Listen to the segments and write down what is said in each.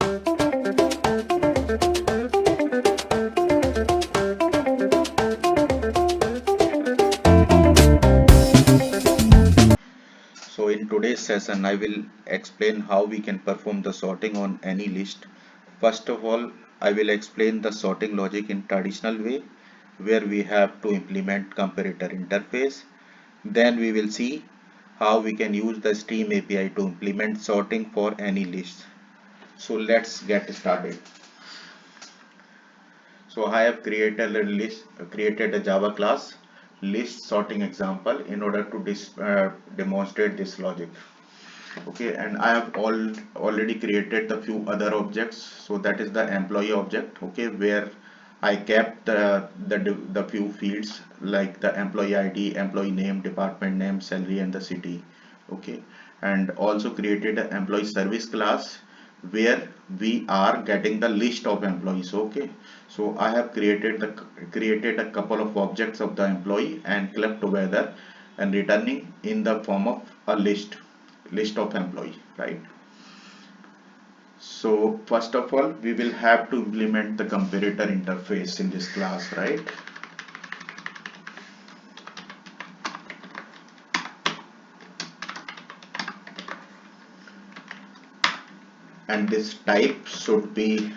So in today's session, I will explain how we can perform the sorting on any list. First of all, I will explain the sorting logic in traditional way, where we have to implement comparator interface. Then we will see how we can use the Stream API to implement sorting for any list. So let's get started. So I have created a Java class list sorting example in order to demonstrate this logic. Okay, and I have already created the few other objects. So that is the employee object, okay, where I kept the few fields like the employee ID, employee name, department name, salary, and the city. Okay, and also created an employee service class where we are getting the list of employees. Okay, so I have created a couple of objects of the employee and clubbed together and returning in the form of a list of employee, right? So first of all, we will have to implement the comparator interface in this class, right? And this type should be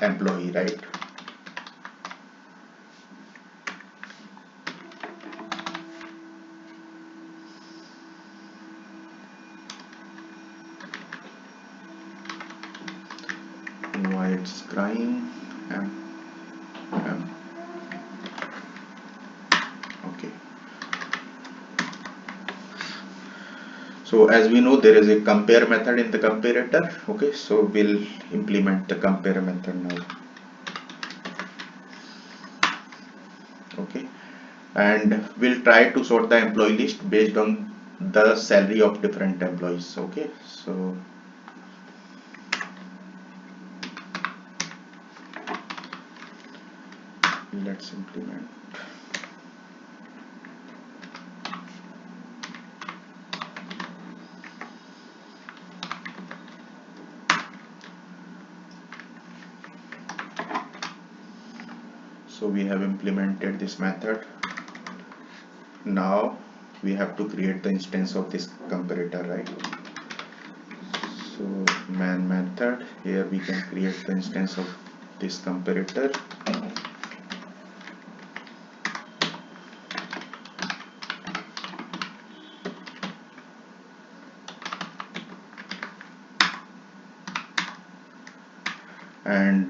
employee, right? Why it's crying? Um, okay. So as we know, there is a compare method in the comparator. Okay, so we'll implement the compare method now. Okay, and we'll try to sort the employee list based on the salary of different employees. Okay, so let's implement. So we have implemented this method. Now we have to create the instance of this comparator, right? So man method, here we can create the instance of this comparator. And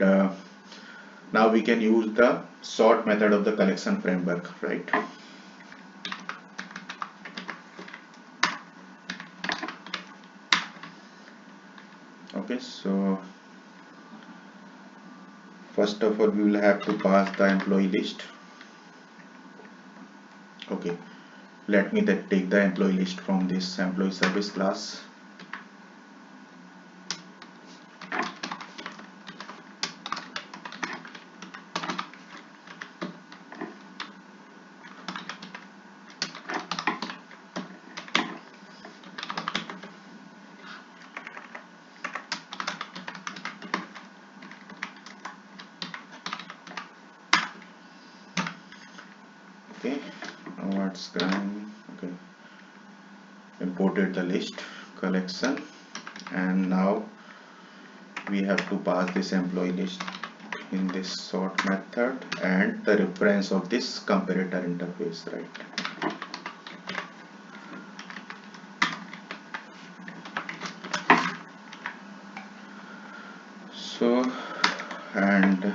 now we can use the sort method of the collection framework, right? Okay, so first of all, we will have to pass the employee list. Okay, let me then take the employee list from this employee service class. Okay, what's going? Okay, imported the list collection, and now we have to pass this employee list in this sort method and the reference of this comparator interface, right? So, and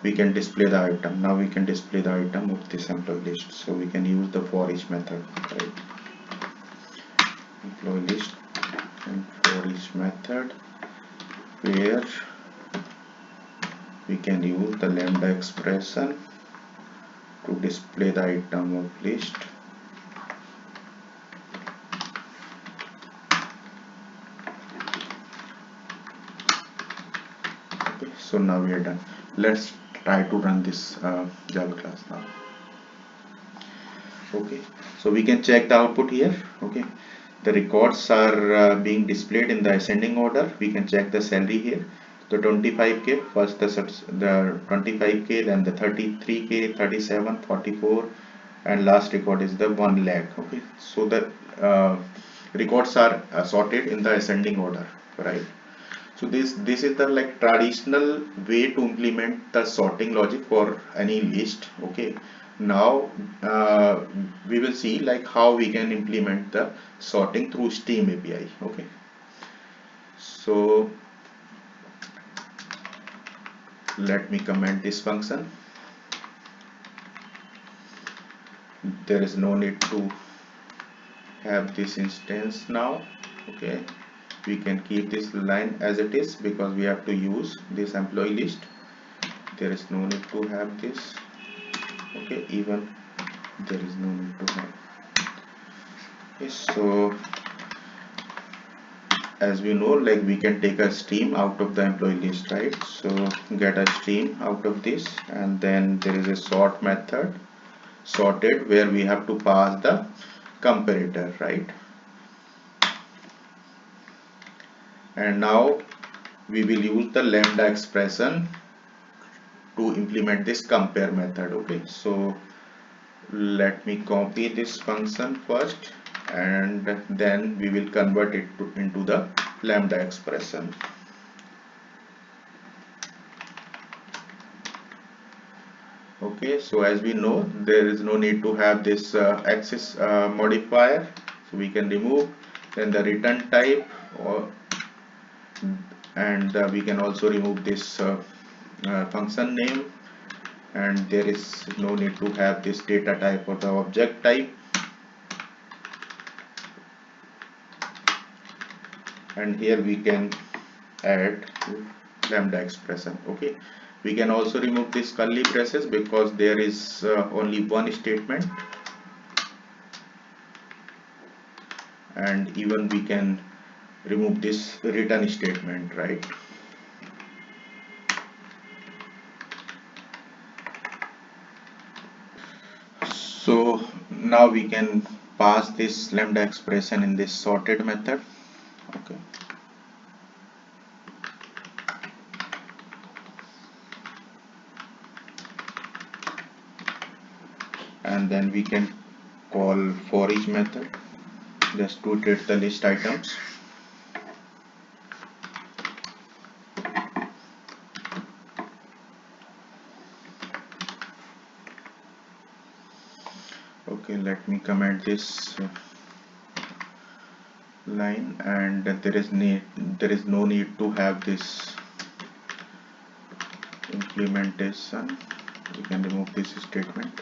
we can display the item. Now we can display the item of this employee list. So we can use the for each method, right? Employee list and for each method, where we can use the lambda expression to display the item of list. Okay, so now we are done. Let's try to run this Java class now. Okay, so we can check the output here. Okay, The records are being displayed in the ascending order. We can check the salary here. The 25k, first the 25k, then the 33k, 37, 44, and last record is the 1 lakh. Okay, so the records are sorted in the ascending order, right? So this is the like traditional way to implement the sorting logic for any list. Okay, now we will see like how we can implement the sorting through Steam API. Okay, so let me comment this function. There is no need to have this instance now. Okay, we can keep this line as it is because we have to use this employee list. There is no need to have this. Okay, even there is no need to have. Okay, so as we know, like we can take a stream out of the employee list, right? So get a stream out of this, and then there is a sort method, sorted, where we have to pass the comparator, right? And now we will use the lambda expression to implement this compare method. Okay, so let me copy this function first, and then we will convert it into the lambda expression. Okay, so as we know, there is no need to have this axis modifier, so we can remove. Then the return type, and we can also remove this function name, and there is no need to have this data type or the object type. And here we can add lambda expression. Okay, we can also remove this curly braces because there is only one statement, and even we can remove this return statement, right? So now we can pass this lambda expression in this sorted method. Okay, and then we can call for each method just to treat the list items. Okay, let me comment this line, and there is no need to have this implementation. We can remove this statement.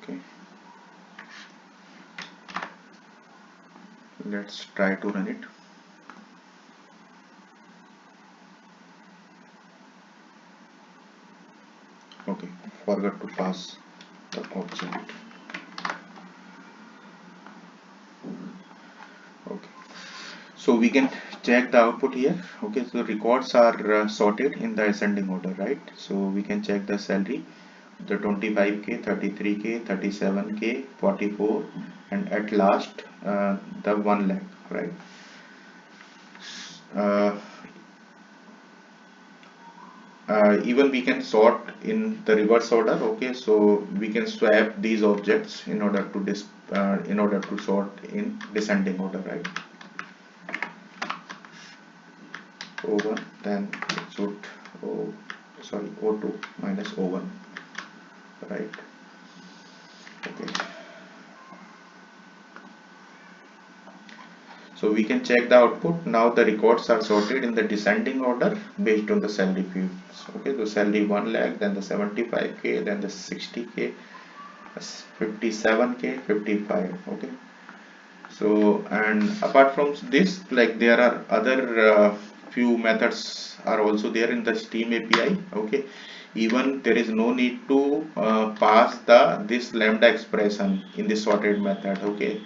Okay, let's try to run it. Okay, forgot to pass the object. Okay, so we can check the output here. Okay, so records are sorted in the ascending order, right? So we can check the salary, the 25k, 33k, 37k, 44, and at last the 1 lakh, right? uh, Even we can sort in the reverse order. Okay, so we can swap these objects in order to sort in descending order, right? O1, then it should O2 minus O1, right? Okay, so we can check the output. Now the records are sorted in the descending order based on the salary fields. Okay, so salary 1 lakh, then the 75k, then the 60k, 57k, 55. Okay, so and apart from this, like there are other few methods are also there in the Steam API. Okay, even there is no need to pass this lambda expression in the sorted method. Okay,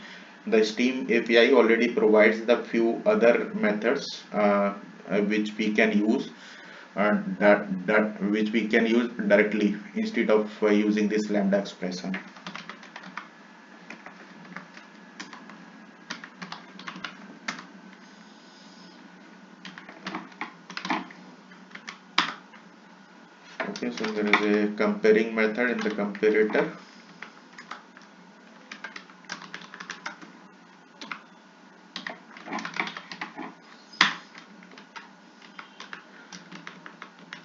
the Steam API already provides the few other methods which we can use that which we can use directly instead of using this lambda expression. Okay, so there is a comparing method in the comparator.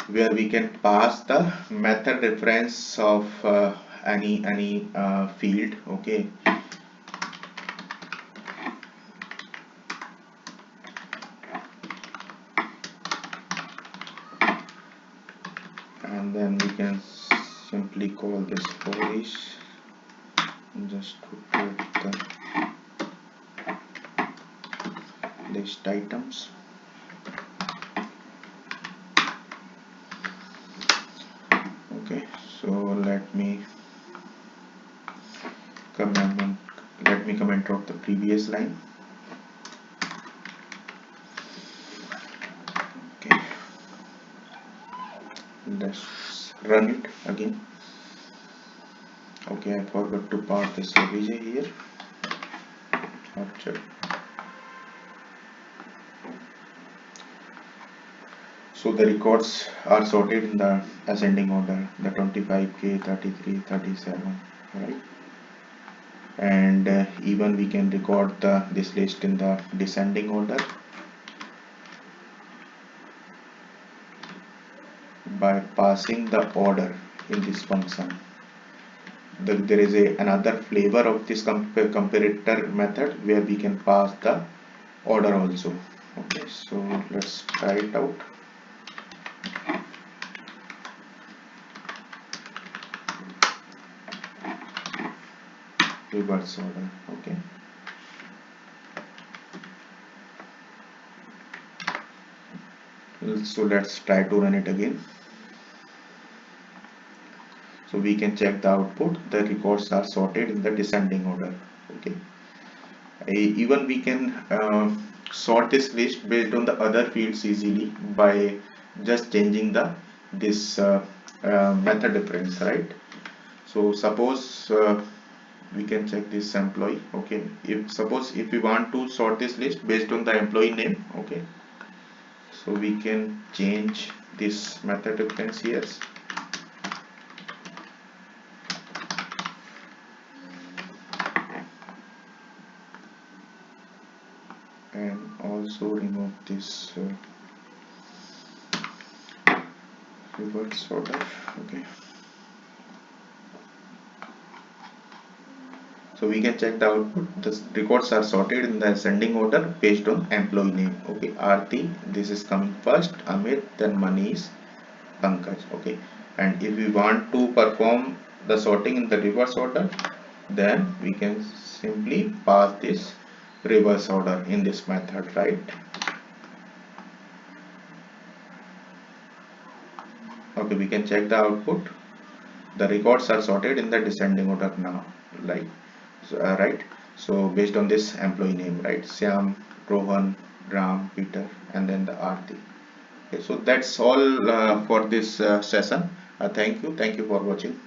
Where we can pass the method reference of any field. Okay, and then we can simply call this polish just to put the list items. Okay, so let me comment out the previous line. Okay, let's run it again. Okay, I forgot to pass this obj here. Object. So the records are sorted in the ascending order, the 25k, 33, 37, right? And even we can record this list in the descending order by passing the order in this function. There is another flavor of this comparator method where we can pass the order also. Okay, so let's try it out. Reverse order. Okay, so let's try to run it again. So we can check the output. The records are sorted in the descending order. Okay, even we can sort this list based on the other fields easily by just changing this method difference, right? So suppose we can check this employee. Okay, if we want to sort this list based on the employee name. Okay, so we can change this method difference here and also remove this reverse order. Okay, so we can check the output. The records are sorted in the ascending order based on employee name. Okay, Aarti, this is coming first, Amit, then Manish, Pankaj. Okay, and if we want to perform the sorting in the reverse order, then we can simply pass this reverse order in this method, right? Okay, we can check the output. The records are sorted in the descending order now, like right? So based on this employee name, right? Syam, Rohan, Ram, Peter, and then the Aarti. Okay, so that's all for this session. Thank you for watching.